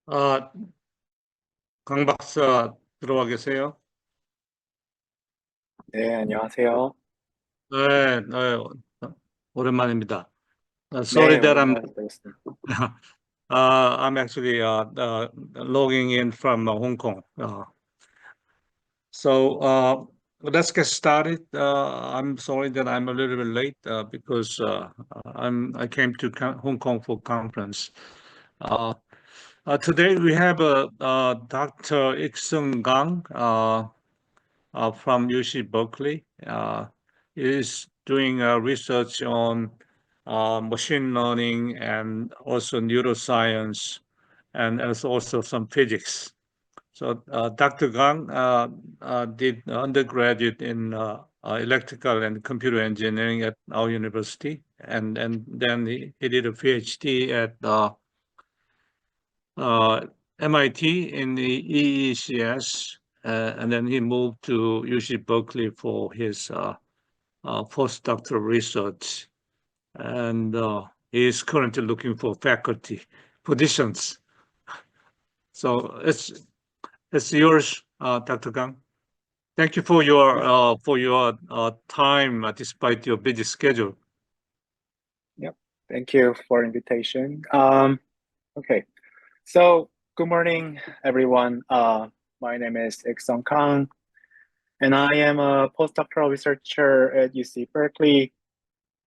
아, 강 박사 들어와 계세요? 네, 안녕하세요. 네, 네, 오랜만입니다. 네, Sorry that I'm 오랜만에 뵙겠습니다. I'm actually logging in from Hong Kong. So let's get started. I'm sorry that I'm a little bit late because I came to Hong Kong for conference. Uh, Today we have Dr. Ik-sung Kang. From UC Berkeley. Is doing research on machine learning and also neuroscience and also some physics. So Dr. Gang did undergraduate in electrical and computer engineering at our university, and then he did a PhD at uh, MIT in the EECS, and then he moved to UC Berkeley for his postdoctoral research, and he is currently looking for faculty positions. So it's yours, Dr. Gang. Thank you Yep, for your time despite your busy schedule. yep. Thank you for invitation. Okay. So good morning, everyone. My name is Ik-sung Kang, and I am a postdoctoral researcher at UC Berkeley.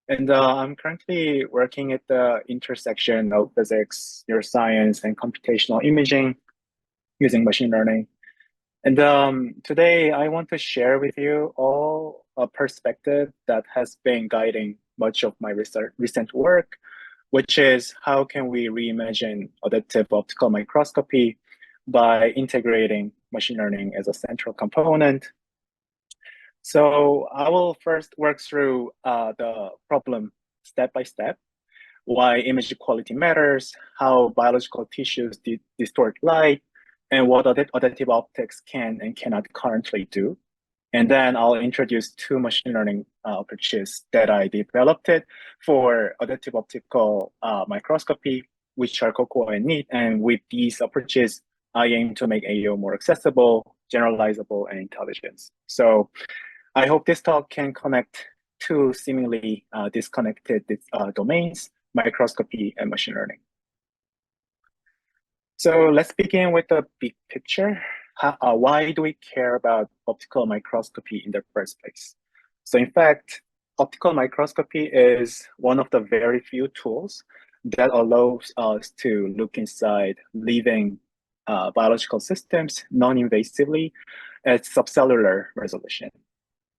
And I'm currently working at the intersection of physics, neuroscience, and computational imaging using machine learning. And today I want to share with you all a perspective that has been guiding much of my recent work, which is how can we reimagine adaptive optical microscopy by integrating machine learning as a central component. So I will first work through the problem step by step, why image quality matters, how biological tissues distort light, and what adaptive optics can and cannot currently do. And then I'll introduce two machine learning approaches that I developed it for adaptive optical microscopy, which are COCOA and NEAT. And with these approaches, I aim to make AO more accessible, generalizable, and intelligent. So I hope this talk can connect two seemingly disconnected domains, microscopy and machine learning. So let's begin with the big picture. Why do we care about optical microscopy in the first place? So in fact, optical microscopy is one of the very few tools that allows us to look inside living biological systems non-invasively at subcellular resolution.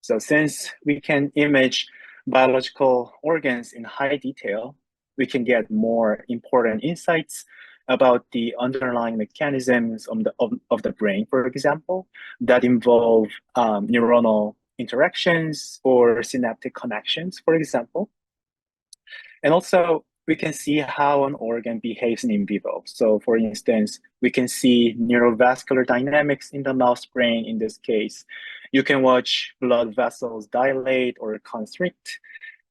So since we can image biological organs in high detail, we can get more important insights about the underlying mechanisms of the brain, for example, that involve neuronal interactions or synaptic connections, for example. And also, we can see how an organ behaves in vivo. So for instance, we can see neurovascular dynamics in the mouse brain in this case. You can watch blood vessels dilate or constrict.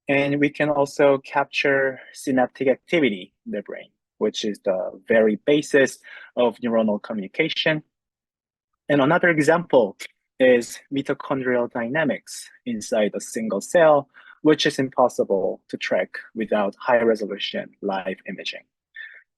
And we can also capture synaptic activity in the brain, which is the very basis of neuronal communication. And another example is mitochondrial dynamics inside a single cell, which is impossible to track without high resolution live imaging.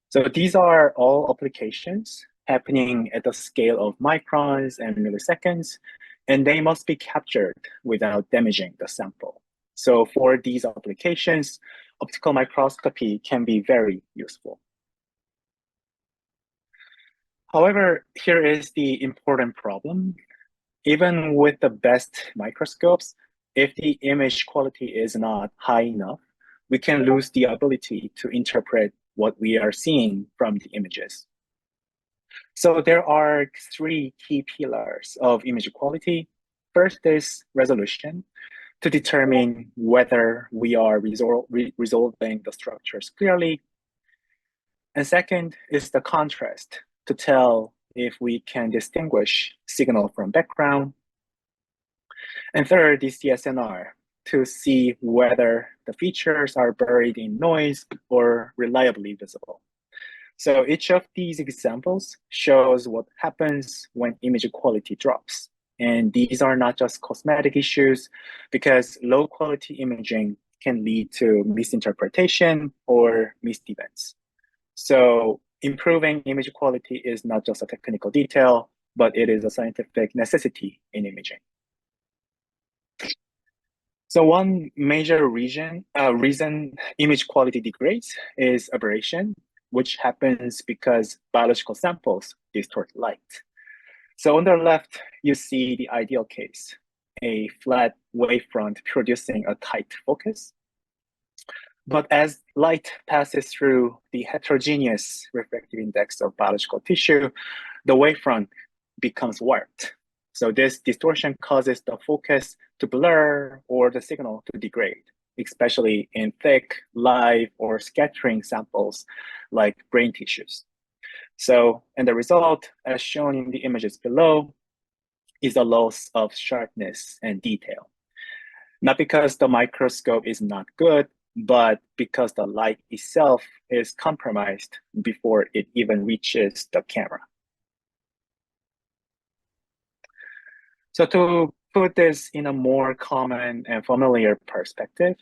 So these are all applications happening at the scale of microns and milliseconds, and they must be captured without damaging the sample. So for these applications, optical microscopy can be very useful. However, here is the important problem. Even with the best microscopes, if the image quality is not high enough, we can lose the ability to interpret what we are seeing from the images. So there are three key pillars of image quality. First is resolution, to determine whether we are resolving the structures clearly. And second is the contrast, to tell if we can distinguish signal from background. And third is the SNR, to see whether the features are buried in noise or reliably visible. So each of these examples shows what happens when image quality drops. And these are not just cosmetic issues, because low quality imaging can lead to misinterpretation or missed events. So improving image quality is not just a technical detail, but it is a scientific necessity in imaging. So one major reason image quality degrades is aberration, which happens because biological samples distort light. So on the left, you see the ideal case, a flat wavefront producing a tight focus. But as light passes through the heterogeneous refractive index of biological tissue, the wavefront becomes warped. So this distortion causes the focus to blur or the signal to degrade, especially in thick, live, or scattering samples like brain tissues. So, and the result, as shown in the images below, is a loss of sharpness and detail. Not because the microscope is not good, but because the light itself is compromised before it even reaches the camera. So to put this in a more common and familiar perspective,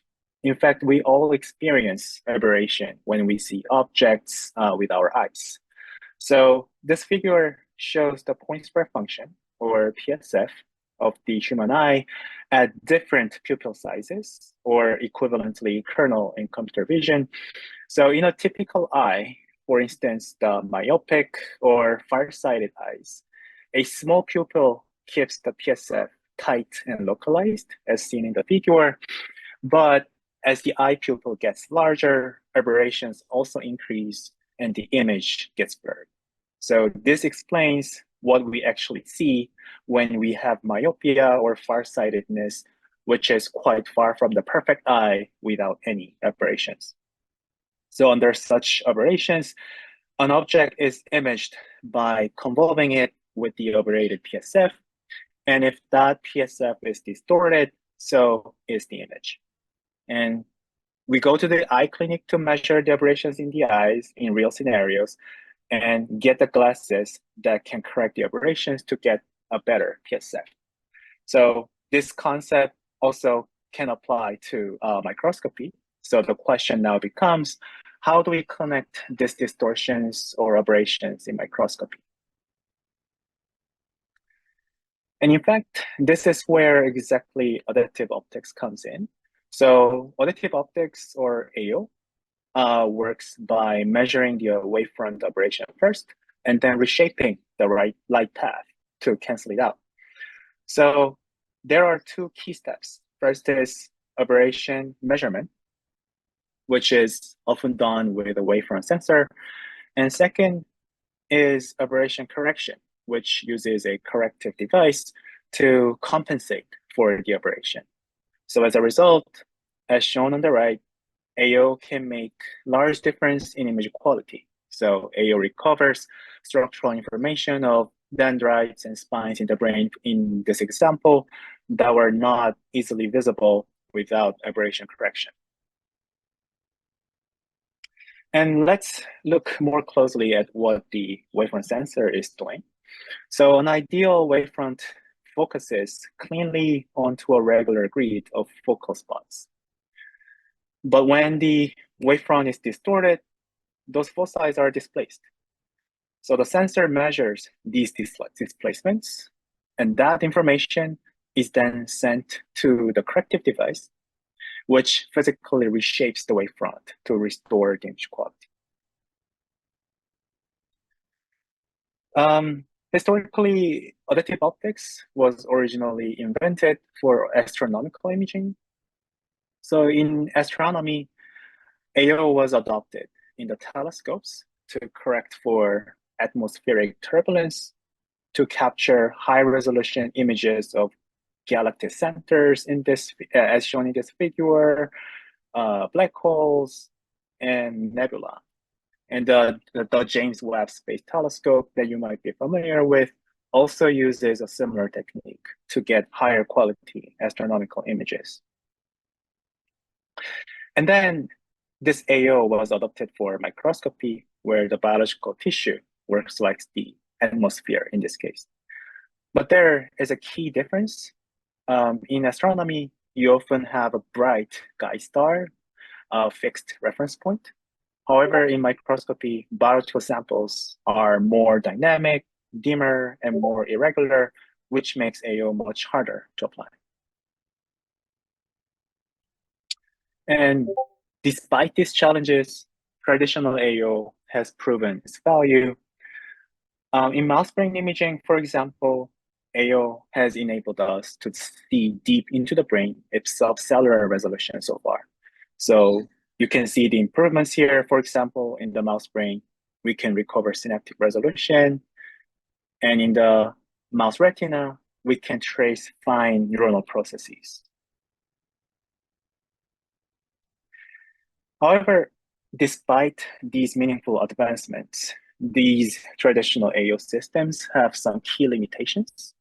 in fact, we all experience aberration when we see objects with our eyes. So this figure shows the point square function, or PSF, of the human eye at different pupil sizes, or equivalently kernel in computer vision. So in a typical eye, for instance, the myopic or farsighted eyes, a small pupil keeps the PSF tight and localized, as seen in the figure. But as the eye pupil gets larger, aberrations also increase and the image gets blurred. So this explains what we actually see when we have myopia or farsightedness, which is quite far from the perfect eye without any aberrations. So under such aberrations, an object is imaged by convolving it with the aberrated PSF. And if that PSF is distorted, so is the image. And we go to the eye clinic to measure the aberrations in the eyes in real scenarios and get the glasses that can correct the aberrations to get a better PSF. So this concept also can apply to microscopy. So the question now becomes, how do we connect these distortions or aberrations in microscopy? And in fact, this is where exactly additive optics comes in. So additive optics, or AO, works by measuring the wavefront aberration first, and then reshaping the right light path to cancel it out. So there are two key steps. First is aberration measurement, which is often done with a wavefront sensor. And second is aberration correction, which uses a corrective device to compensate for the aberration. So as a result, as shown on the right, AO can make large difference in image quality. So AO recovers structural information of dendrites and spines in the brain in this example that were not easily visible without aberration correction. And let's look more closely at what the wavefront sensor is doing. So an ideal wavefront focuses cleanly onto a regular grid of focal spots. But when the wavefront is distorted, those foci are displaced. So the sensor measures these displacements, and that information is then sent to the corrective device, which physically reshapes the wavefront to restore the image quality. Historically, additive optics was originally invented for astronomical imaging. So in astronomy, AO was adopted in the telescopes to correct for atmospheric turbulence, to capture high-resolution images of galactic centers in this, as shown in this figure, black holes, and nebula. And the James Webb Space Telescope that you might be familiar with also uses a similar technique to get higher quality astronomical images. And then this AO was adopted for microscopy where the biological tissue works like the atmosphere in this case. But there is a key difference. In astronomy, you often have a bright guide star, a fixed reference point. However, in microscopy, biological samples are more dynamic, dimmer, and more irregular, which makes AO much harder to apply. And despite these challenges, traditional AO has proven its value. In mouse brain imaging, for example, AO has enabled us to see deep into the brain at subcellular resolution so far. So you can see the improvements here. For example, in the mouse brain, we can recover synaptic resolution. And in the mouse retina, we can trace fine neuronal processes. However, despite these meaningful advancements, these traditional AO systems have some key limitations.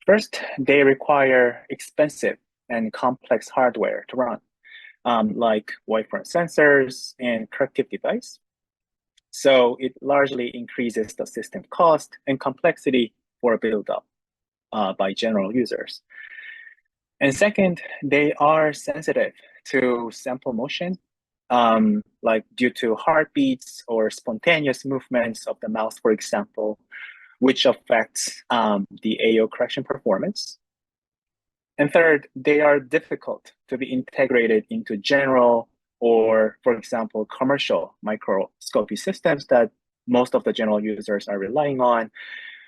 First, they require expensive and complex hardware to run, like wavefront sensors and corrective device. So it largely increases the system cost and complexity for build-up by general users. And second, they are sensitive to sample motion, like due to heartbeats or spontaneous movements of the mouse, for example, which affects the AO correction performance. And third, they are difficult to be integrated into general or, for example, commercial microscopy systems that most of the general users are relying on,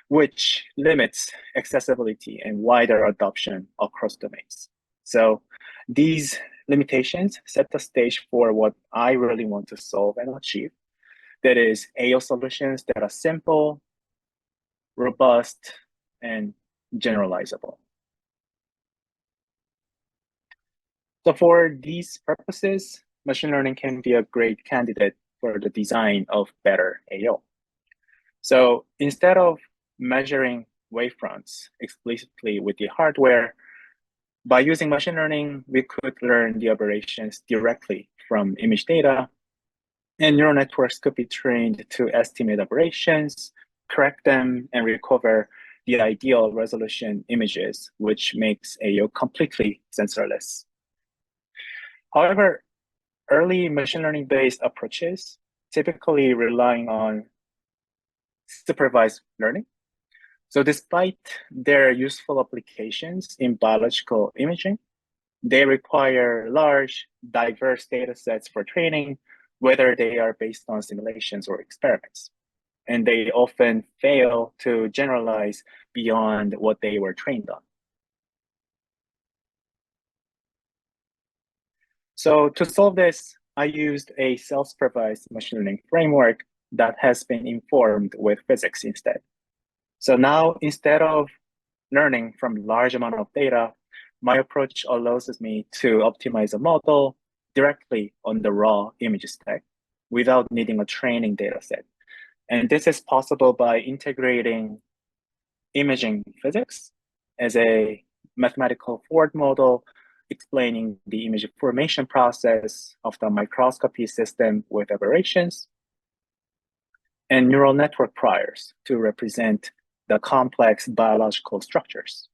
which limits accessibility and wider adoption across domains. So these limitations set the stage for what I really want to solve and achieve. That is AO solutions that are simple, robust, and generalizable. So for these purposes, machine learning can be a great candidate for the design of better AO. So instead of measuring wavefronts explicitly with the hardware, by using machine learning, we could learn the aberrations directly from image data, and neural networks could be trained to estimate aberrations, correct them, and recover the ideal resolution images, which makes AO completely sensorless. However, early machine learning-based approaches typically relying on supervised learning. So despite their useful applications in biological imaging, they require large, diverse data sets for training, whether they are based on simulations or experiments. And they often fail to generalize beyond what they were trained on. So to solve this, I used a self-supervised machine learning framework that has been informed with physics instead. So now, instead of learning from large amount of data, my approach allows me to optimize a model directly on the raw image stack without needing a training data set. And this is possible by integrating imaging physics as a mathematical forward model explaining the image formation process of the microscopy system with aberrations, and neural network priors to represent the complex biological structures.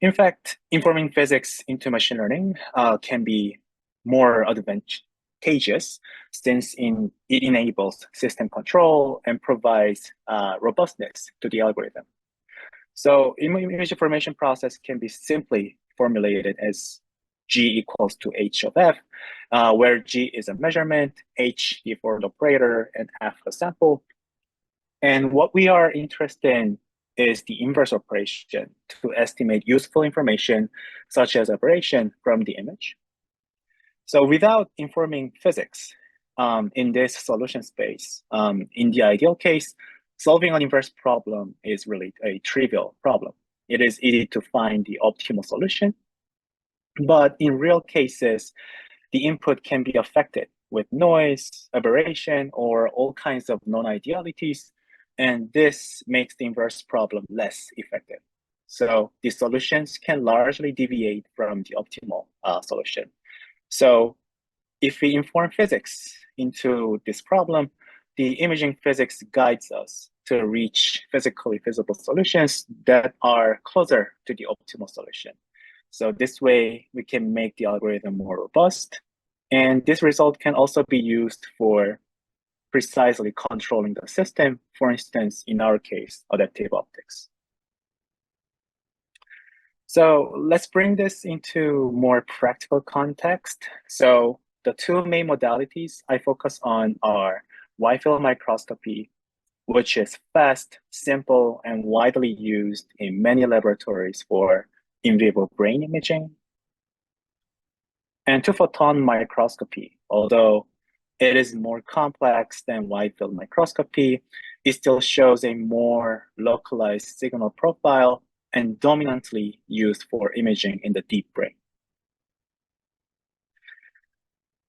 In fact, informing physics into machine learning can be more advantageous since it enables system control and provides robustness to the algorithm. So image formation process can be simply formulated as G equals to H of F, where G is a measurement, H the forward operator, and F the sample. And what we are interested in is the inverse operation to estimate useful information, such as aberration from the image. So without informing physics in this solution space, in the ideal case, solving an inverse problem is really a trivial problem. It is easy to find the optimal solution. But in real cases, the input can be affected with noise, aberration, or all kinds of non-idealities. And this makes the inverse problem less effective. So the solutions can largely deviate from the optimal solution. So if we inform physics into this problem, the imaging physics guides us to reach physically feasible solutions that are closer to the optimal solution. So this way, we can make the algorithm more robust. And this result can also be used for precisely controlling the system, for instance, in our case, adaptive optics. So let's bring this into more practical context. So the two main modalities I focus on are wide-field microscopy, which is fast, simple, and widely used in many laboratories for in vivo brain imaging, and two-photon microscopy. Although it is more complex than wide-field microscopy, it still shows a more localized signal profile and dominantly used for imaging in the deep brain.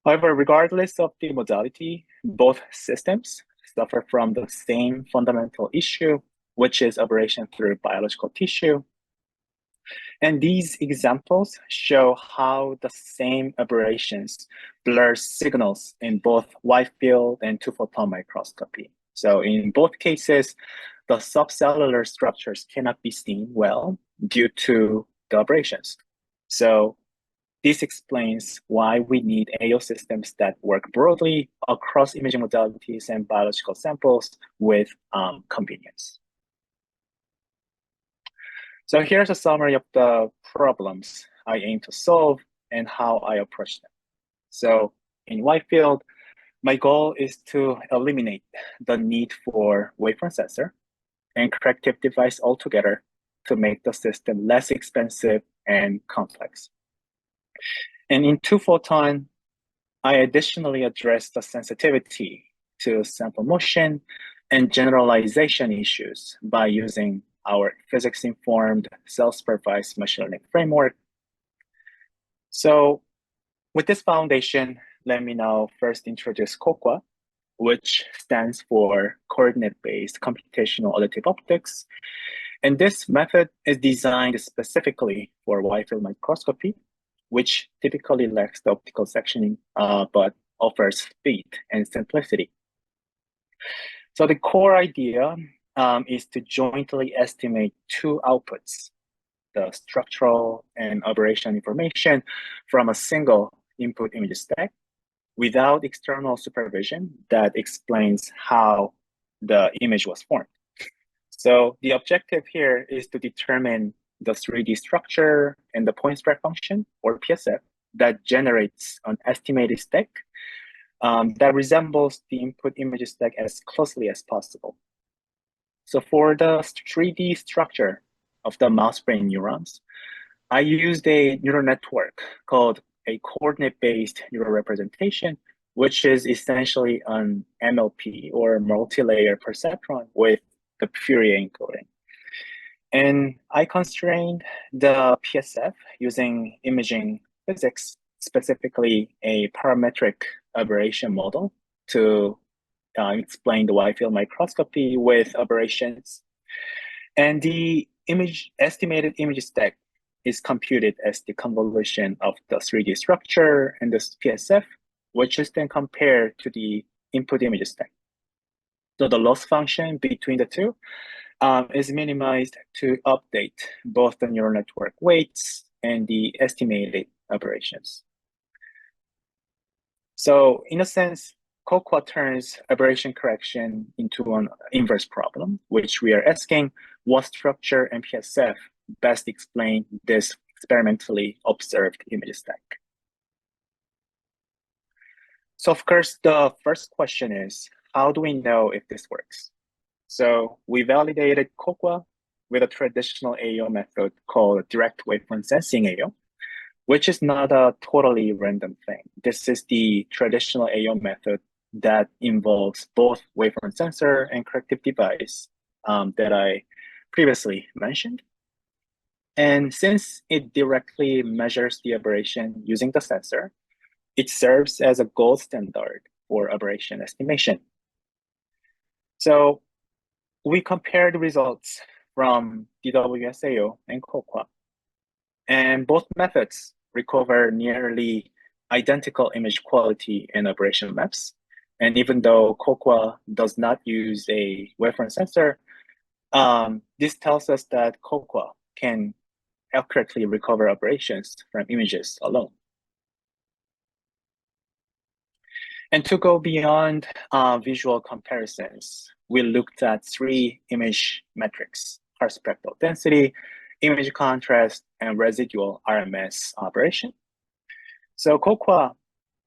However, regardless of the modality, both systems suffer from the same fundamental issue, which is aberration through biological tissue. And these examples show how the same aberrations blur signals in both wide field and two-photon microscopy. So in both cases, the subcellular structures cannot be seen well due to the aberrations. So this explains why we need AO systems that work broadly across imaging modalities and biological samples with convenience. So here's a summary of the problems I aim to solve and how I approach them. So in wide field, my goal is to eliminate the need for wavefront sensor and corrective device altogether to make the system less expensive and complex. And in two-photon, I additionally address the sensitivity to sample motion and generalization issues by using our physics-informed self-supervised machine learning framework. So with this foundation, let me now first introduce COQUA, which stands for Coordinate-Based Computational Additive Optics. And this method is designed specifically for wide-field microscopy, which typically lacks the optical sectioning, but offers speed and simplicity. So the core idea is to jointly estimate two outputs, the structural and aberration information from a single input image stack without external supervision that explains how the image was formed. So the objective here is to determine the 3D structure and the point spread function, or PSF, that generates an estimated stack that resembles the input image stack as closely as possible. So for the 3D structure of the mouse brain neurons, I used a neural network called a coordinate-based neural representation, which is essentially an MLP, or multi-layer perceptron with the Fourier encoding. And I constrained the PSF using imaging physics, specifically a parametric aberration model to explain the wide field microscopy with aberrations. And the estimated image stack is computed as the convolution of the 3D structure and the PSF, which is then compared to the input image stack. So the loss function between the two is minimized to update both the neural network weights and the estimated aberrations. So in a sense, COQUA turns aberration correction into an inverse problem, which we are asking what structure and PSF best explain this experimentally observed image stack. So of course, the first question is, how do we know if this works? So we validated COQUA with a traditional AO method called direct wavefront sensing AO, which is not a totally random thing. This is the traditional AO method that involves both wavefront sensor and corrective device that I previously mentioned. And since it directly measures the aberration using the sensor, it serves as a gold standard for aberration estimation. So we compared results from DWS-AO and COQUA, and both methods recover nearly identical image quality and aberration maps. And even though COQUA does not use a wavefront sensor, this tells us that COQUA can accurately recover aberrations from images alone. And to go beyond visual comparisons, we looked at 3 image metrics: Hart spectral density, image contrast, and residual RMS aberration. So COQUA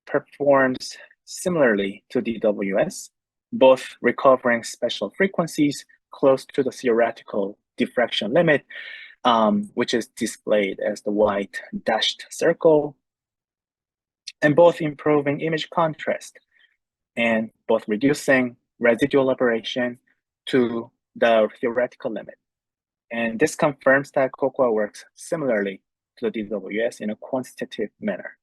performs similarly to DWS, both recovering special frequencies close to the theoretical diffraction limit, which is displayed as the white dashed circle, and both improving image contrast and both reducing residual aberration to the theoretical limit. And this confirms that COQUA works similarly to the DWS in a quantitative manner.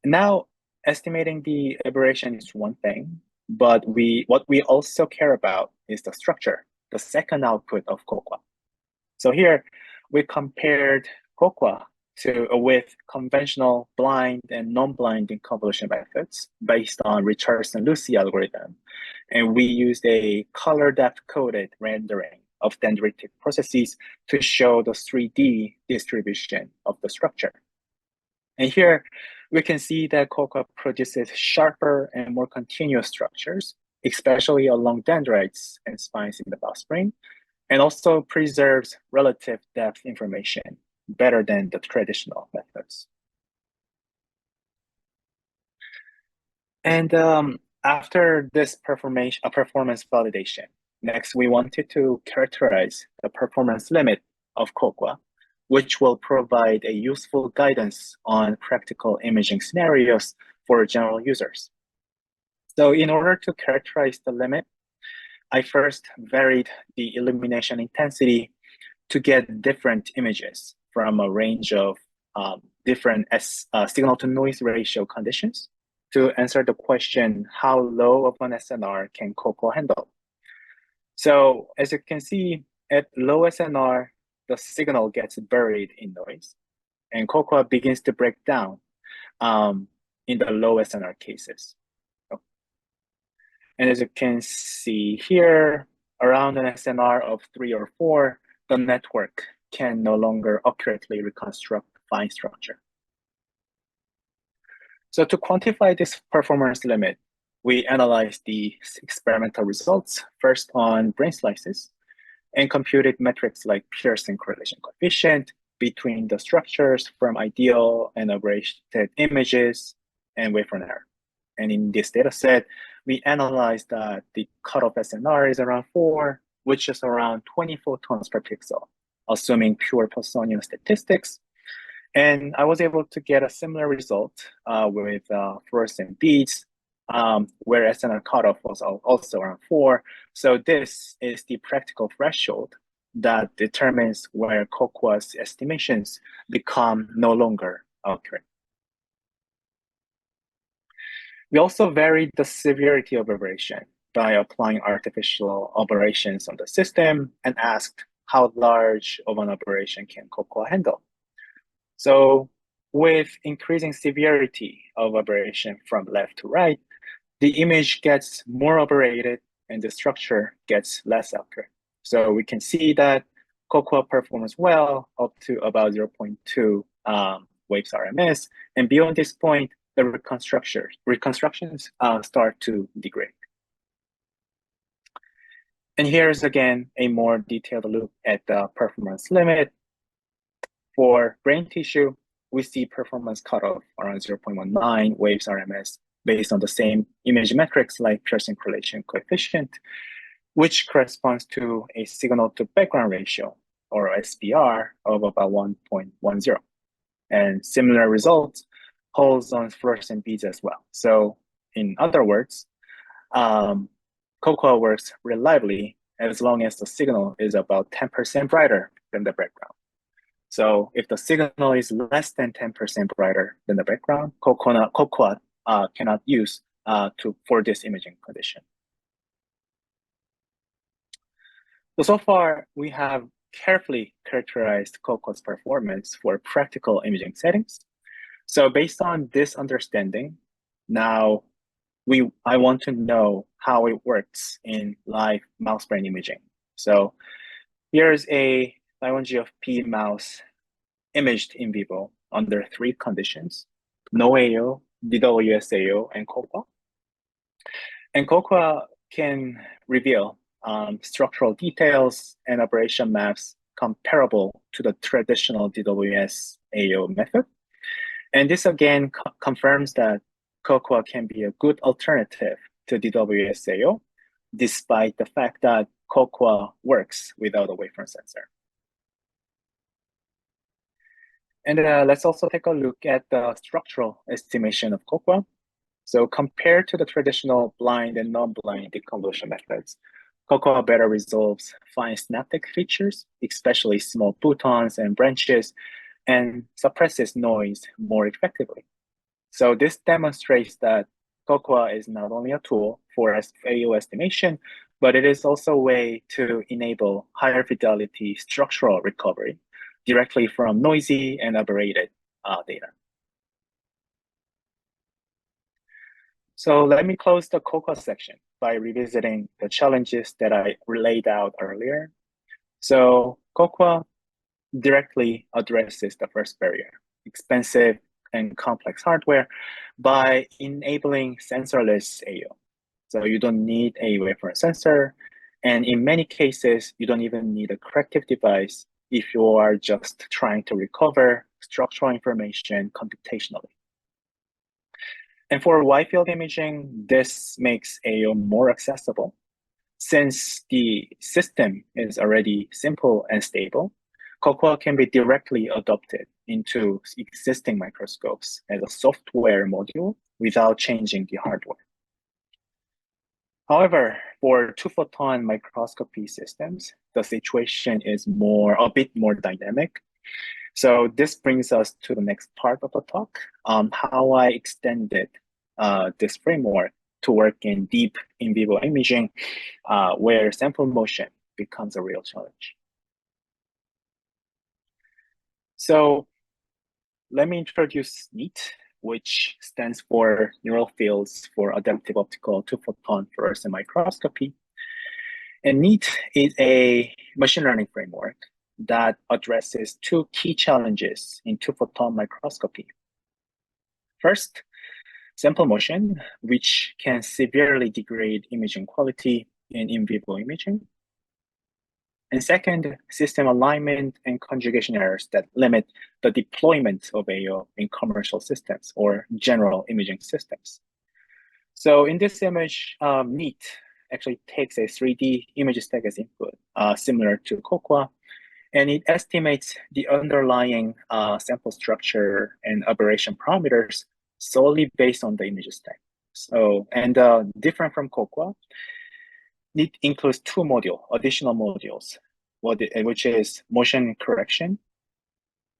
Now, estimating the aberration is one thing, but what we also care about is the structure, the second output of COQUA. So here, we compared COQUA with conventional blind and non-blinding convolution methods based on Richardson-Lucy algorithm. And we used a color depth-coded rendering of dendritic processes to show the 3D distribution of the structure. And here, we can see that COQUA produces sharper and more continuous structures, especially along dendrites and spines in the bow spring, and also preserves relative depth information better than the traditional methods. And after this performance validation, next we wanted to characterize the performance limit of COQUA, which will provide a useful guidance on practical imaging scenarios for general users. So in order to characterize the limit, I first varied the illumination intensity to get different images from a range of different signal-to-noise ratio conditions to answer the question, how low of an SNR can COQUA handle? So as you can see, at low SNR, the signal gets buried in noise, and COQUA begins to break down in the low SNR cases. And as you can see here, around an SNR of 3 or 4, the network can no longer accurately reconstruct fine structure. So to quantify this performance limit, we analyzed the experimental results first on brain slices and computed metrics like Pearson correlation coefficient between the structures from ideal and aberrated images and wavefront error. And in this data set, we analyzed that the cutoff SNR is around 4, which is around 20 photons per pixel, assuming pure Poissonian statistics. And I was able to get a similar result with fluorescent beads, where SNR cutoff was also around 4. So this is the practical threshold that determines where COQUA's estimations become no longer accurate. We also varied the severity of aberration by applying artificial aberrations on the system and asked how large of an aberration can COQUA handle. So with increasing severity of aberration from left to right, the image gets more aberrated and the structure gets less accurate. So we can see that COQUA performs well up to about 0.2 waves RMS, and beyond this point, the reconstructions start to degrade. And here's again a more detailed look at the performance limit. For brain tissue, we see performance cutoff around 0.19 waves RMS based on the same image metrics like Pearson correlation coefficient, which corresponds to a signal to background ratio, or SPR, of about 1.10. And similar results holds on fluorescent beads as well. So in other words, COQUA works reliably as long as the signal is about 10% brighter than the background. So if the signal is less than 10% brighter than the background, COQUA cannot use for this imaging condition. So far, we have carefully characterized COCOA's performance for practical imaging settings. So based on this understanding, now I want to know how it works in live mouse brain imaging. So here's a L1GFP mouse imaged in vivo under 3 conditions: no AO, DWS AO, and COCOA. And COCOA can reveal structural details and aberration maps comparable to the traditional DWS AO method. And this again confirms that COCOA can be a good alternative to DWS AO, despite the fact that COCOA works without a wavefront sensor. And let's also take a look at the structural estimation of COCOA. So compared to the traditional blind and non-blind deconvolution methods, COCOA better resolves fine synaptic features, especially small photons and branches, and suppresses noise more effectively. So this demonstrates that COCOA is not only a tool for AO estimation, but it is also a way to enable higher fidelity structural recovery directly from noisy and aberrated data. So let me close the COCOA section by revisiting the challenges that I laid out earlier. So COCOA directly addresses the first barrier, expensive and complex hardware, by enabling sensorless AO. So you don't need a wavefront sensor, and in many cases, you don't even need a corrective device if you are just trying to recover structural information computationally. And for wide field imaging, this makes AO more accessible. Since the system is already simple and stable, COCOA can be directly adopted into existing microscopes as a software module without changing the hardware. However, for two-photon microscopy systems, the situation is a bit more dynamic. So this brings us to the next part of the talk, how I extended this framework to work in deep in vivo imaging, where sample motion becomes a real challenge. So let me introduce NEAT, which stands for Neural Fields for Adaptive Optical Two-Photon Fluorescent Microscopy. And NEAT is a machine learning framework that addresses 2 key challenges in two-photon microscopy. First, sample motion, which can severely degrade imaging quality in vivo imaging. And second, system alignment and conjugation errors that limit the deployment of AO in commercial systems or general imaging systems. So in this image, NEAT actually takes a 3D image stack as input, similar to COCOA, and it estimates the underlying sample structure and aberration parameters solely based on the image stack. So, and different from COCOA, it includes 2 additional modules, which is motion correction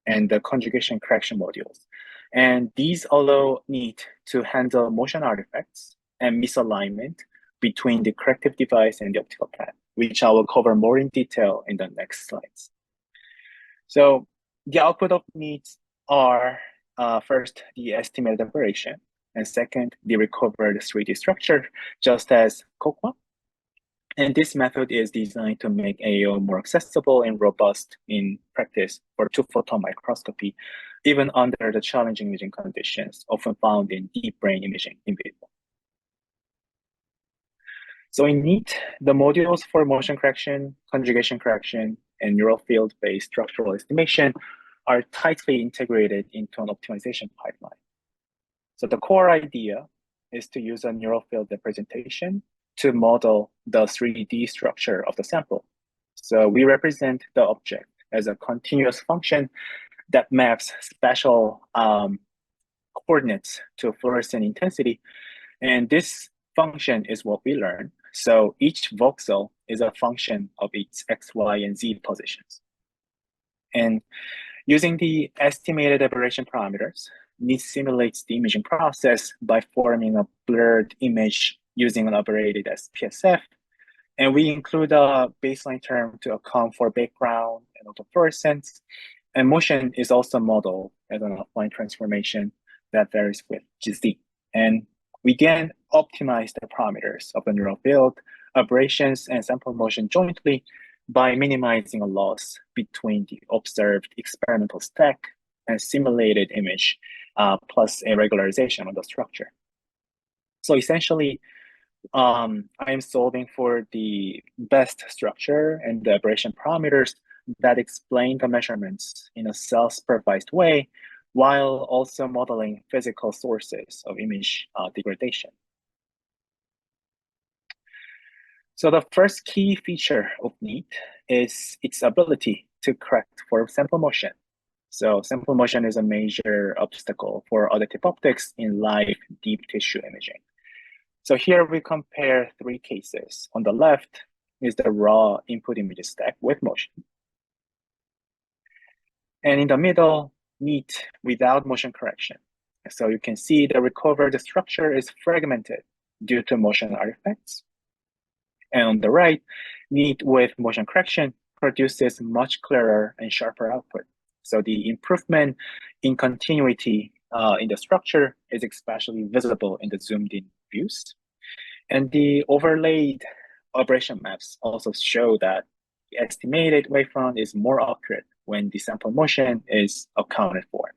and the conjugation correction modules. And these allow NEAT to handle motion artifacts and misalignment between the corrective device and the optical pad, which I will cover more in detail in the next slides. So the output of NEAT are first, the estimated aberration, and second, the recovered 3D structure, just as COCOA. And this method is designed to make AO more accessible and robust in practice for two-photon microscopy, even under the challenging imaging conditions often found in deep brain imaging in vivo. So in NEAT, the modules for motion correction, conjugation correction, and neural field-based structural estimation are tightly integrated into an optimization pipeline. So the core idea is to use a neural field representation to model the 3D structure of the sample. So we represent the object as a continuous function that maps spatial coordinates to fluorescent intensity. And this function is what we learn. So each voxel is a function of its X, Y, and Z positions. And using the estimated aberration parameters, NEAT simulates the imaging process by forming a blurred image using an aberrated SPSF. And we include a baseline term to account for background and autofluorescence. And motion is also modeled as an affine transformation that varies with GZ. And we then optimize the parameters of the neural field, aberrations, and sample motion jointly by minimizing a loss between the observed experimental stack and simulated image, plus a regularization of the structure. So essentially, I am solving for the best structure and the aberration parameters that explain the measurements in a self-supervised way, while also modeling physical sources of image degradation. So the first key feature of NEAT is its ability to correct for sample motion. So sample motion is a major obstacle for additive optics in live deep tissue imaging. So here we compare three cases. On the left is the raw input image stack with motion. And in the middle, NEAT without motion correction. So you can see the recovered structure is fragmented due to motion artifacts. And on the right, NEAT with motion correction produces much clearer and sharper output. So the improvement in continuity in the structure is especially visible in the zoomed in views. And the overlaid aberration maps also show that the estimated wavefront is more accurate when the sample motion is accounted for.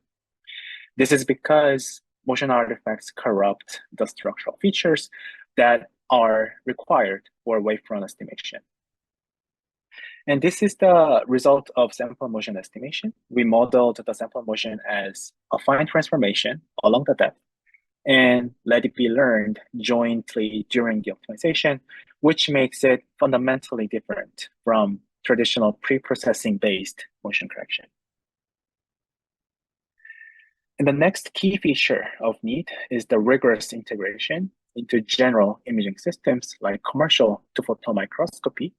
This is because motion artifacts corrupt the structural features that are required for wavefront estimation. And this is the result of sample motion estimation. We modeled the sample motion as affine transformation along the depth and let it be learned jointly during the optimization, which makes it fundamentally different from traditional pre-processing based motion correction. And the next key feature of NEAT is the rigorous integration into general imaging systems like commercial two-photon microscopy.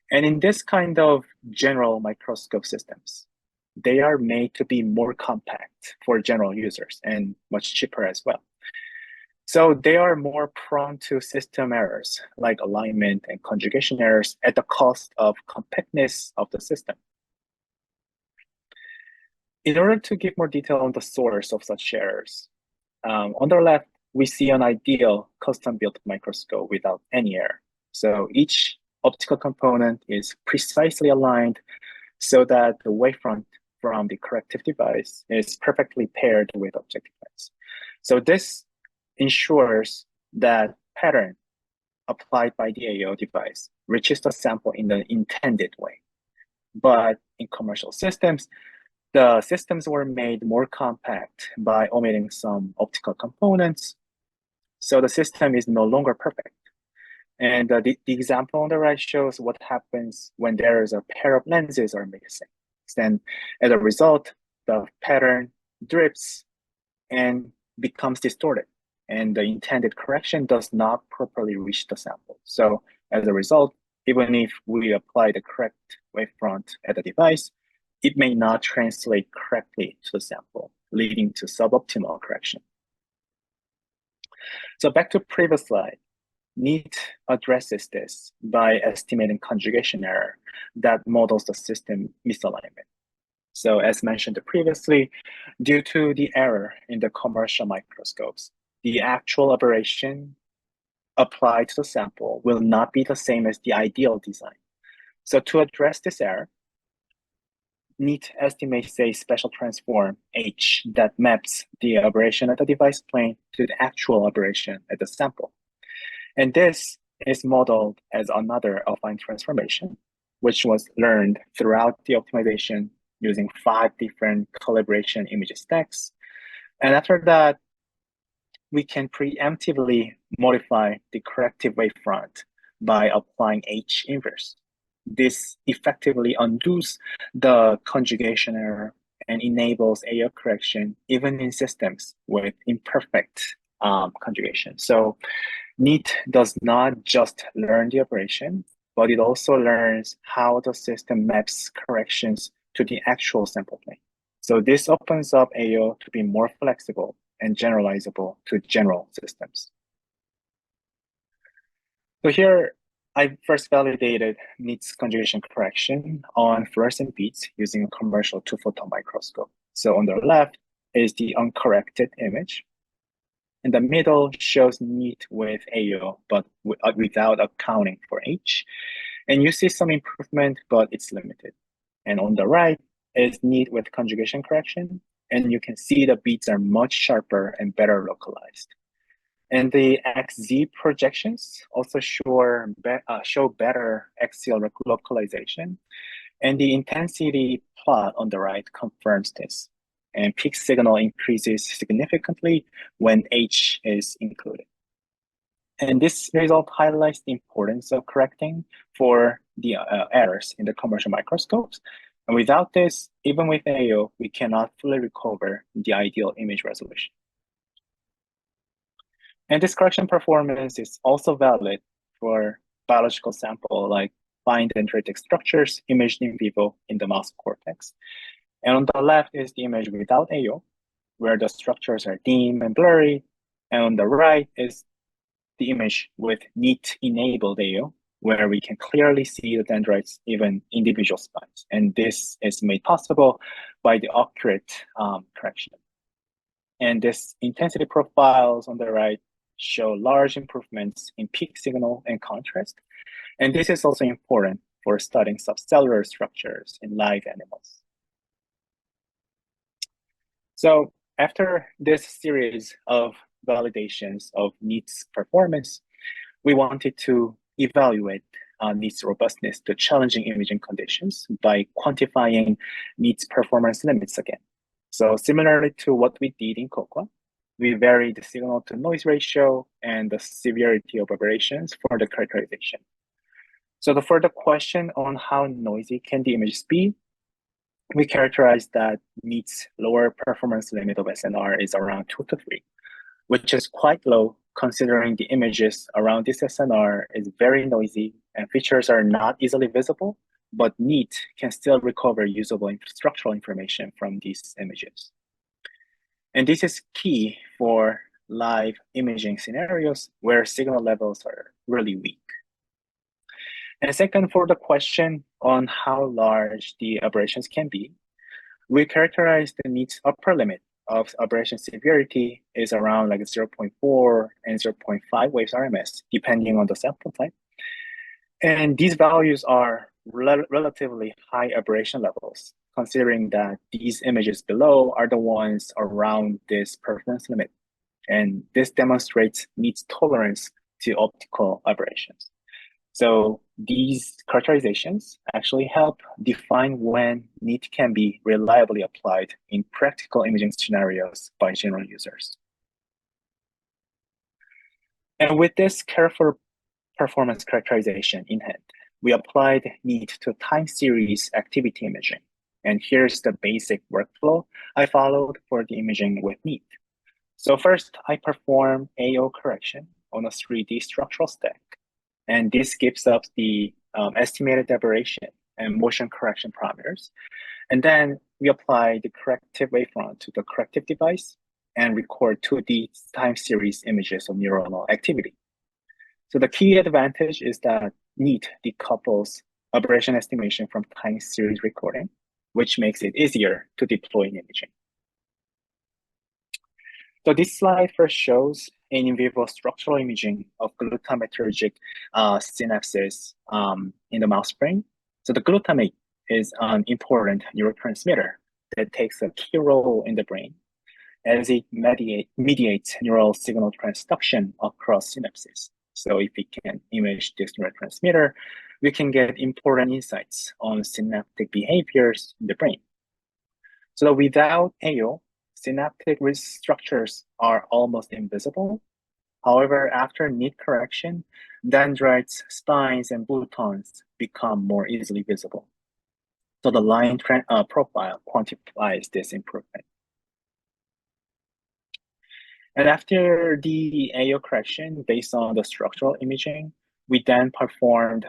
And in this kind of general microscope systems, they are made to be more compact for general users and much cheaper as well. So they are more prone to system errors like alignment and conjugation errors at the cost of compactness of the system. In order to give more detail on the source of such errors, on the left, we see an ideal custom-built microscope without any error. So each optical component is precisely aligned so that the wavefront from the corrective device is perfectly paired with objective lens. So this ensures that pattern applied by the AO device reaches the sample in the intended way. But in commercial systems, the systems were made more compact by omitting some optical components. So the system is no longer perfect. And the example on the right shows what happens when there is a pair of lenses are missing. Then as a result, the pattern drips and becomes distorted, and the intended correction does not properly reach the sample. So as a result, even if we apply the correct wavefront at the device, it may not translate correctly to the sample, leading to suboptimal correction. So back to previous slide. NEAT addresses this by estimating conjugation error that models the system misalignment. So as mentioned previously, due to the error in the commercial microscopes, the actual aberration applied to the sample will not be the same as the ideal design. So to address this error, NEAT estimates a special transform H that maps the aberration at the device plane to the actual aberration at the sample. And this is modeled as another affine transformation, which was learned throughout the optimization using 5 different calibration image stacks. And after that, we can preemptively modify the corrective wavefront by applying H inverse. This effectively undoes the conjugation error and enables AO correction even in systems with imperfect conjugation. So NEAT does not just learn the aberration, but it also learns how the system maps corrections to the actual sample plane. So this opens up AO to be more flexible and generalizable to general systems. So here I first validated NIT's conjugation correction on fluorescent beads using a commercial 2-photon microscope. So on the left is the uncorrected image. In the middle shows NIT with AO, but without accounting for H. And you see some improvement, but it's limited. And on the right is NIT with conjugation correction. And you can see the beads are much sharper and better localized. And the XZ projections also show better axial localization. And the intensity plot on the right confirms this. And peak signal increases significantly when H is included. And this result highlights the importance of correcting for the errors in the commercial microscopes. And without this, even with AO, we cannot fully recover the ideal image resolution. And this correction performance is also valid for biological sample like fine dendritic structures imaged in vivo in the mouse cortex. And on the left is the image without AO, where the structures are dim and blurry. And on the right is the image with NIT-enabled AO, where we can clearly see the dendrites, even individual spines. And this is made possible by the accurate correction. And this intensity profiles on the right show large improvements in peak signal and contrast. And this is also important for studying subcellular structures in live animals. So after this series of validations of NIT's performance, we wanted to evaluate NIT's robustness to challenging imaging conditions by quantifying NIT's performance limits again. So similarly to what we did in COCOA, we varied the signal to noise ratio and the severity of aberrations for the characterization. So for the question on how noisy can the images be, we characterized that NIT's lower performance limit of SNR is around 2 to 3, which is quite low considering the images around this SNR is very noisy and features are not easily visible, but NIT can still recover usable structural information from these images. And this is key for live imaging scenarios where signal levels are really weak. And second, for the question on how large the aberrations can be, we characterize the NIT's upper limit of aberration severity is around like 0.4 and 0.5 waves RMS, depending on the sample type. And these values are relatively high aberration levels, considering that these images below are the ones around this performance limit. And this demonstrates NIT's tolerance to optical aberrations. So these characterizations actually help define when NIT can be reliably applied in practical imaging scenarios by general users. And with this careful performance characterization in hand, we applied NIT to time series activity imaging. And here's the basic workflow I followed for the imaging with NIT. So first, I perform AO correction on a 3D structural stack. And this gives us the estimated aberration and motion correction parameters. And then we apply the corrective wavefront to the corrective device and record 2D time series images of neuronal activity. So the key advantage is that NIT decouples aberration estimation from time series recording, which makes it easier to deploy in imaging. So this slide first shows in vivo structural imaging of glutamatergic synapses in the mouse brain. So the glutamate is an important neurotransmitter that takes a key role in the brain as it mediates neural signal transduction across synapses. So if we can image this neurotransmitter, we can get important insights on synaptic behaviors in the brain. So without AO, synaptic structures are almost invisible. However, after NIT correction, dendrites, spines, and boutons become more easily visible. So the line profile quantifies this improvement. And after the AO correction, based on the structural imaging, we then performed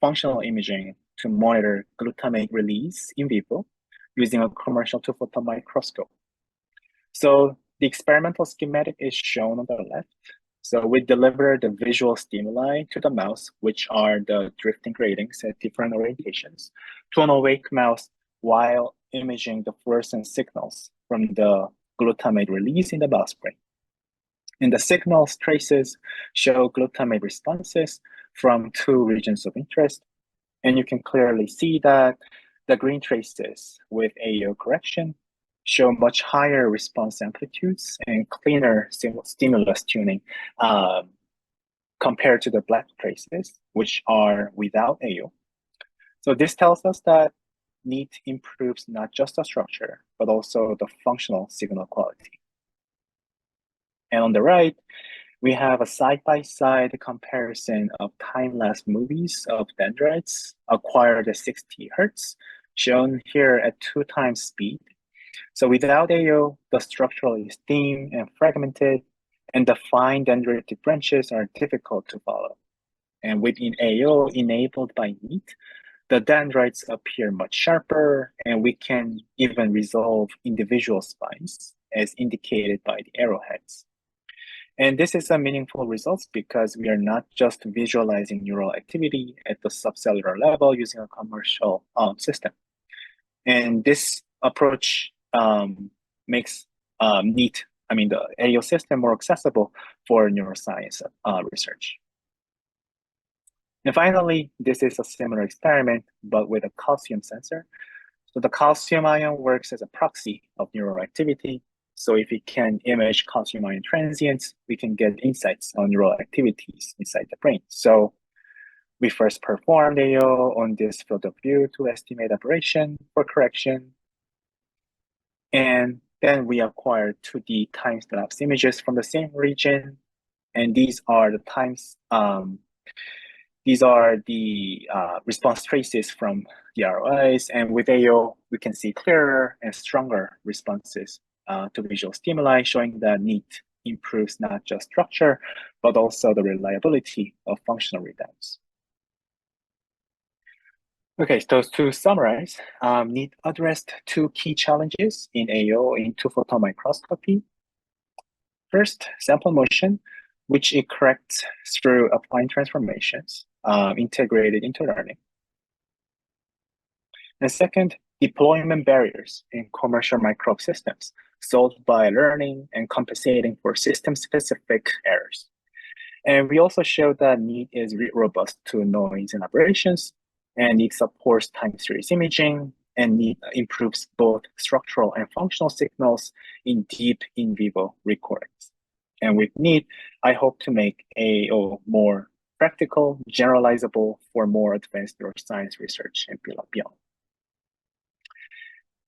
functional imaging to monitor glutamate release in vivo using a commercial 2-photon microscope. So the experimental schematic is shown on the left. So we deliver the visual stimuli to the mouse, which are the drifting gratings at different orientations, to an awake mouse while imaging the fluorescent signals from the glutamate release in the mouse brain. And the signals traces show glutamate responses from two regions of interest. And you can clearly see that the green traces with AO correction show much higher response amplitudes and cleaner stimulus tuning compared to the black traces, which are without AO. So this tells us that NEAT improves not just the structure, but also the functional signal quality. And on the right, we have a side-by-side comparison of time-lapse movies of dendrites acquired at 60 Hertz, shown here at 2 times speed. So without AO, the structure is thin and fragmented, and the fine dendritic branches are difficult to follow. And within AO enabled by NEAT, the dendrites appear much sharper, and we can even resolve individual spines, as indicated by the arrowheads. And this is a meaningful result because we are not just visualizing neural activity at the subcellular level using a commercial system. And this approach makes the AO system more accessible for neuroscience research. And finally, this is a similar experiment, but with a calcium sensor. So the calcium ion works as a proxy of neural activity. So if we can image calcium ion transients, we can get insights on neural activities inside the brain. So we first performed AO on this field of view to estimate aberration for correction. And then we acquired 2D time-lapse images from the same region. And these are the response traces from the ROIs. And with AO, we can see clearer and stronger responses to visual stimuli, showing that NEAT improves not just structure, but also the reliability of functional readouts. Okay, so to summarize, NEAT addressed 2 key challenges in AO in 2-photon microscopy. First, sample motion, which it corrects through affine transformations integrated into learning. And second, deployment barriers in commercial microbe systems solved by learning and compensating for system-specific errors. And we also showed that NEAT is robust to noise and aberrations, and it supports time series imaging, and NEAT improves both structural and functional signals in deep in vivo recordings. And with NEAT, I hope to make AO more practical, generalizable for more advanced neuroscience research and beyond.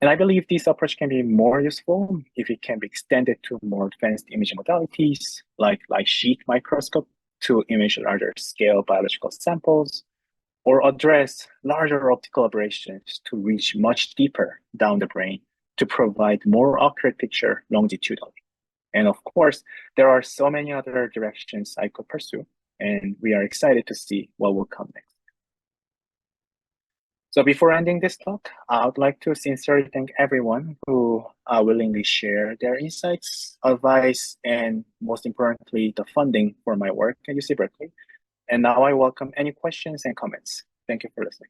And I believe this approach can be more useful if it can be extended to more advanced imaging modalities like light sheet microscope to image larger scale biological samples, or address larger optical aberrations to reach much deeper down the brain to provide more accurate picture longitudinally. And of course, there are so many other directions I could pursue, and we are excited to see what will come next. So before ending this talk, I would like to sincerely thank everyone who willingly share their insights, advice, and most importantly, the funding for my work at UC Berkeley. And now I welcome any questions and comments. Thank you for listening.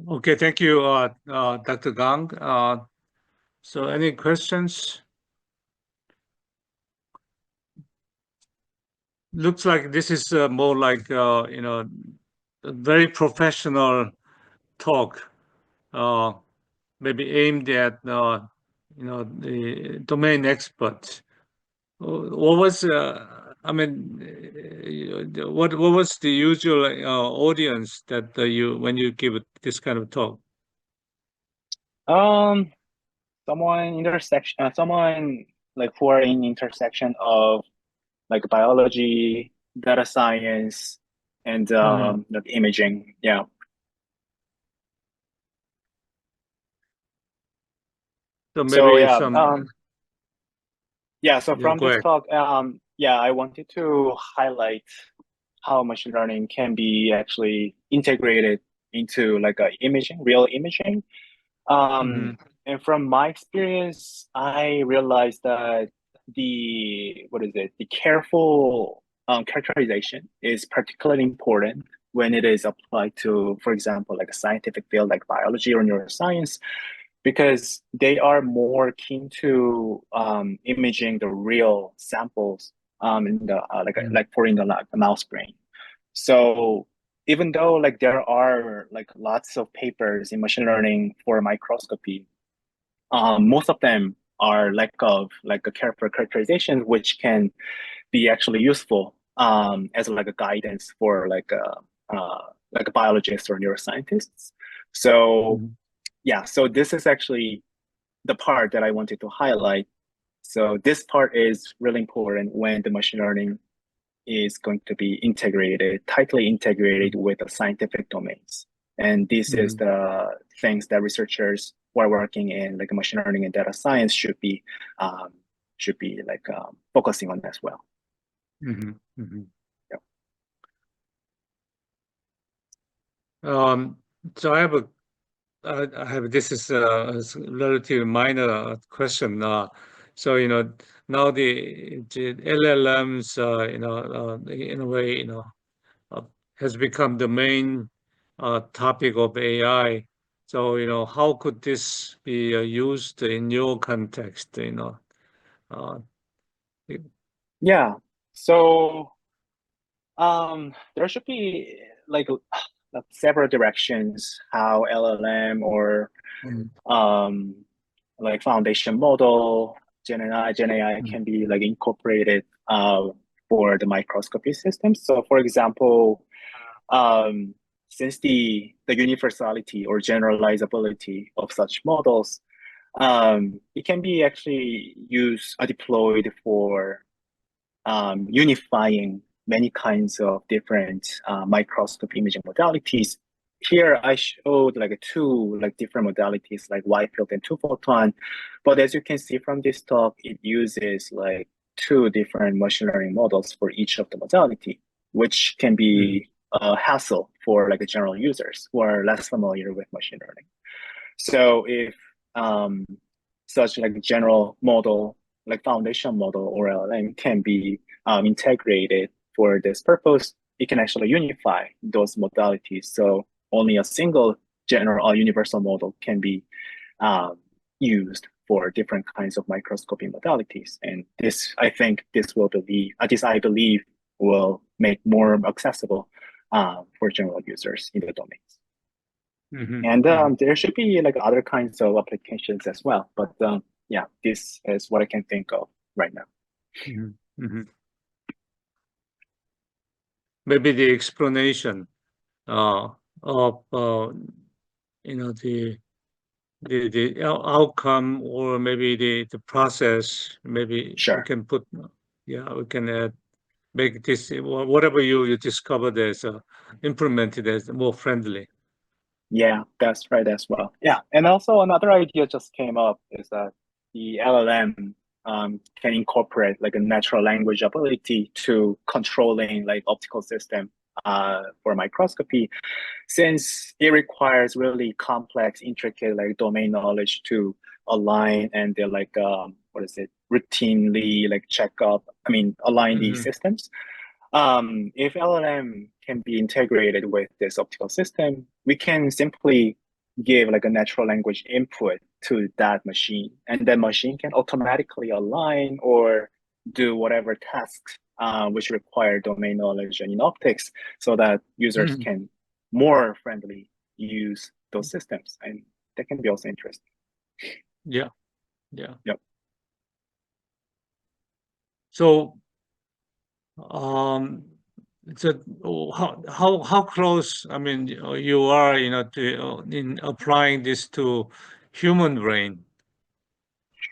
Okay, thank you, Dr. Gang. So any questions? Looks like this is more like, a very professional talk, maybe aimed at, the domain experts. What was, what was the usual audience that when you give this kind of talk? Someone like who are in intersection of like biology, data science, and like imaging. Yeah. So maybe So yeah, some. so Yeah, from go this ahead. talk, yeah, I wanted to highlight how machine learning can be actually integrated into like a imaging, real imaging. Mm-hmm. And from my experience, I realized that the careful characterization is particularly important when it is applied to, for example, like a scientific field like biology or neuroscience, because they are more keen to imaging the real samples in the like for in the mouse brain. So even though like there are like lots of papers in machine learning for microscopy, most of them are lack of like a careful characterization, which can be actually useful as like a guidance for like a biologists or neuroscientists. So Mm-hmm. yeah, so this is actually the part that I wanted to highlight. So this part is really important when the machine learning is going to be integrated, tightly integrated with the scientific domains. And this is Mm-hmm. the things that researchers who are working in like machine learning and data science um, should be like focusing on as well. Mm-hmm. Mm-hmm. Yeah. Um, so I have this is a relatively minor question. So now the LLMs, in a way, uh, has become the main topic of AI. So how could this be used in your context? Uh, Yeah. So there should be like several directions how LLM or mm, um, like foundation model, Gen AI mm, can be like incorporated for the microscopy system. So for example, um, since the universality or generalizability of such models, it can be actually used deployed for unifying many kinds of different microscope imaging modalities. Here I showed like two like different modalities like wide field and two photon, but as you can see from this talk, it uses like two different machine learning models for each of the modality, which can mm, be a hassle for like the general users who are less familiar with machine learning. So if um, such like general model, like foundation model or LLM can be integrated for this purpose, it can actually unify those modalities. So only a single general or universal model can be um, used for different kinds of microscopy modalities. And this, I think, this I believe will make more accessible for general users in the domains. mhm, And mhm, there should be like other kinds of applications as well. But yeah, this is what I can think of right now. mhm, mhm. Maybe the explanation of the outcome, or maybe the process. Maybe we Sure. can put, yeah, we can add, make this whatever you discovered as implemented as more friendly. Yeah, that's right as well. Yeah. And also another idea just came up is that the LLM can incorporate like a natural language ability to controlling like optical system for microscopy, since it requires really complex, intricate like domain knowledge to align and they're like what is it, routinely like check up, I mean align these Hmm. systems. If LLM can be integrated with this optical system, we can simply give like a natural language input to that machine, and that machine can automatically align or do whatever tasks which require domain knowledge in optics, so that users Hmm. can more friendly use those systems, and that can be also interesting. Yeah, yeah. Yep. So, um, so how close? I mean, you are, to in applying this to human brain.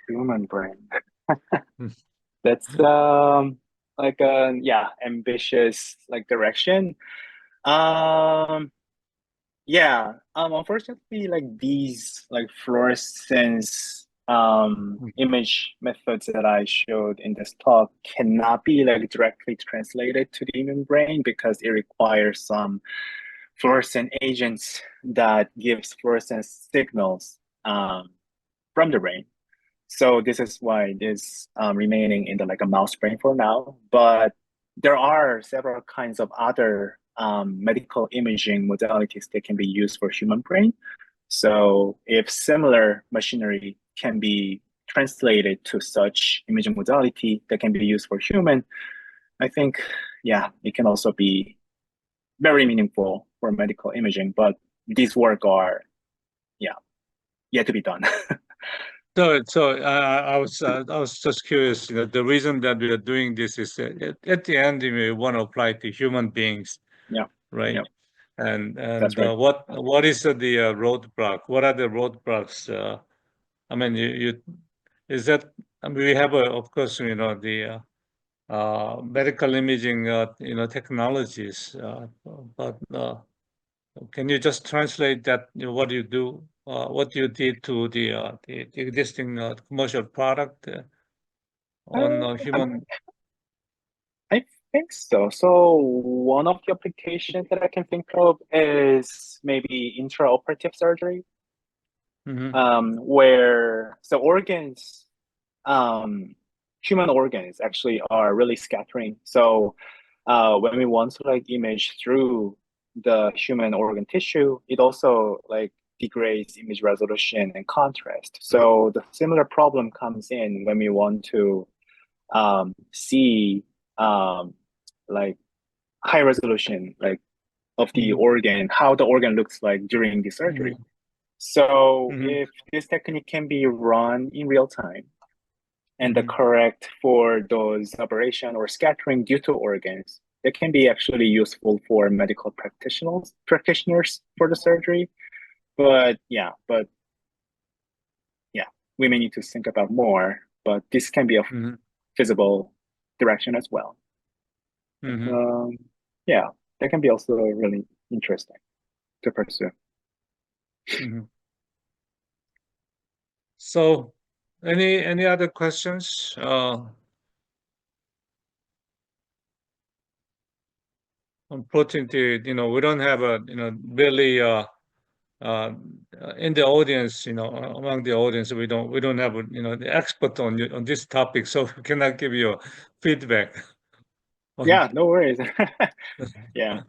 Human brain. Mm, That's like a yeah ambitious like direction. Um, yeah. Unfortunately, like these like fluorescence image methods that I showed in this talk cannot be like directly translated to the human brain because it requires some fluorescent agents that gives fluorescent signals from the brain. So this is why it is remaining in the like a mouse brain for now. But there are several kinds of other medical imaging modalities that can be used for human brain. So if similar machinery can be translated to such imaging modality that can be used for human, I think, yeah, it can also be very meaningful for medical imaging. But these work are, yeah, yet to be done. So I was just curious. The reason that we are doing this is at the end we want to apply to human beings. Yeah. Right. Yeah. And That's right. what is the roadblock? What are the roadblocks? I mean, is that, I mean, we have of course the medical imaging technologies, but can you just translate that? What you do, what you did to the existing commercial product on human? I think so. So one of the applications that I can think of is maybe intraoperative surgery, where so organs, human organs actually are really scattering. So when we want to like image through the human organ tissue, it also like degrades image resolution and contrast. So the similar problem comes in when we want to see like high resolution like of the organ, how the organ looks like during the surgery. So if this technique can be run in real time and the correct for those aberration or scattering due to organs, it can be actually useful for medical practitioners for the surgery. But yeah, we may need to think about more, but this can be a feasible direction as well. Yeah, that can be also really interesting to pursue. So, any other questions? On protein theory, we don't have a really in the audience, among the audience, we don't have the expert on this topic, so we cannot give you feedback. Yeah, no worries. Yeah,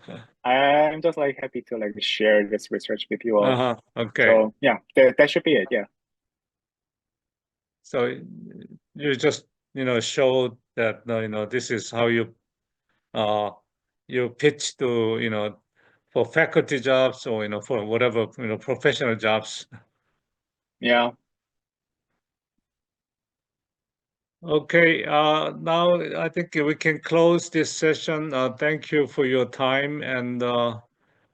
I'm just like happy to like share this research with you all. Okay. So yeah, that should be it. Yeah. So you just showed that this is how you pitch to for faculty jobs or for whatever professional jobs. Yeah. Okay, now I think we can close this session. Thank you for your time, and I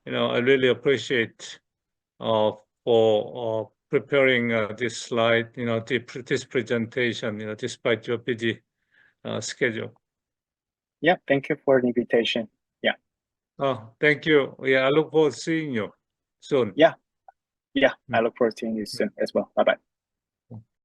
really appreciate for preparing this slide, this presentation, despite your busy schedule. Yeah, thank you for the invitation. Yeah. Oh, thank you. Yeah, I look forward to seeing you soon. Yeah, I look forward to seeing you soon as well. Bye-bye.